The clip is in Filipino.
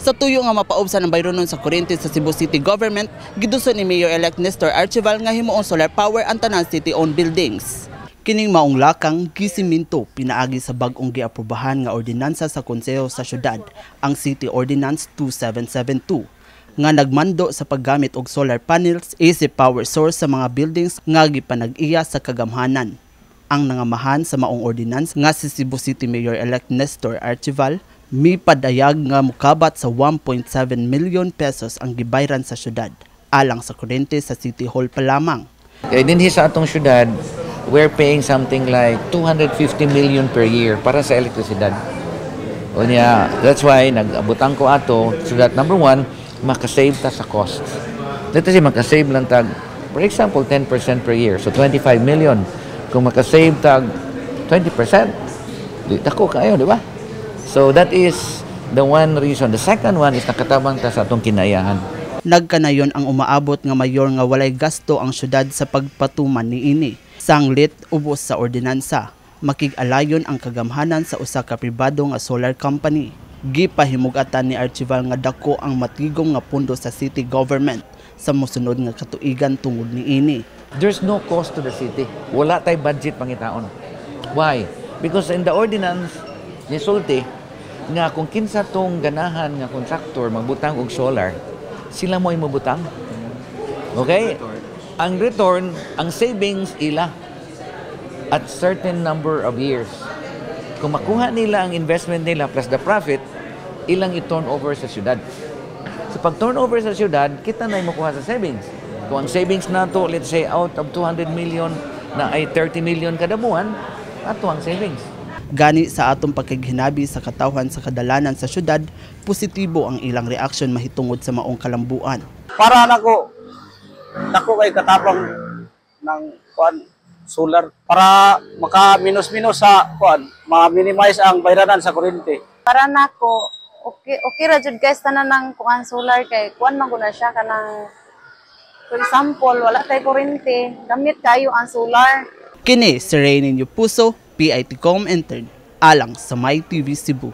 Sa tuyo nga mapaubsan ang bayronon sa kuryente sa Cebu City Government, giduso ni Mayor-elect Nestor Archival nga himuon solar power ang tanan city-owned buildings. Kining maong lakang gisiminto pinaagi sa bag-ong giaprobahan nga ordinansa sa Konseho sa Syudad, ang City Ordinance 2772, nga nagmando sa paggamit og solar panels isip power source sa mga buildings nga gipanag-iya sa kagamhanan. Ang nangamahan sa maong ordinance nga si Cebu City Mayor-elect Nestor Archival mipadayag nga mukabat sa 1.7 million pesos ang gibayran sa syudad alang sa kuryente sa City Hall pa lamang. Kaya dinhi sa atong syudad, we're paying something like 250 million per year para sa elektrisidad. O niya, that's why nag-abutang ko ato so that number one, makasave ta sa cost. Dito si makasave lang tag, for example, 10% per year. So 25 million. Kung makasave tag 20%, di tako kayo, di ba? So that is the one reason. The second one is nakatabang ta sa atong kinayahan. Nagkanayon ang umaabot nga mayor nga walay gasto ang syudad sa pagpatuman niini. Sanglit ubos sa ordinansa, makig-alayon ang kagamhanan sa usa ka pribado nga solar company. Gipahimugatan ni Archival nga dako ang matigom nga pundo sa city government sa mosunod nga katuigan tungod niini. There's no cost to the city. Wala tay budget pangitaon. Why? Because in the ordinance ni sulti nga kung kinsa tong ganahan nga kontraktor magbutang og solar, sila mo imubutang. Okay? Ang return, ang savings ila at certain number of years. Kung makuha nila ang investment nila plus the profit, ilang i-turn over sa syudad. So pag turn over sa syudad, kita na makuha sa savings. Kung ang savings nato, let's say out of 200 million na ay 30 million kada buwan, ato ang savings. Gani sa atong pagkaghinabi sa katawhan sa kadalanan sa syudad, positibo ang ilang reaksyon mahitungod sa maong kalambuan. Para nako kay katapang ng solar para maka-minus-minus sa ma-minimize ang bayranan sa kuryente. Para nako okay ra jud guys tanan ng solar kay kuan man guna siya kanang for example wala tay kuryente, gamit kayo ang solar. Kini si Reyninyo Puso, PITcom intern, alang sa My TV Cebu.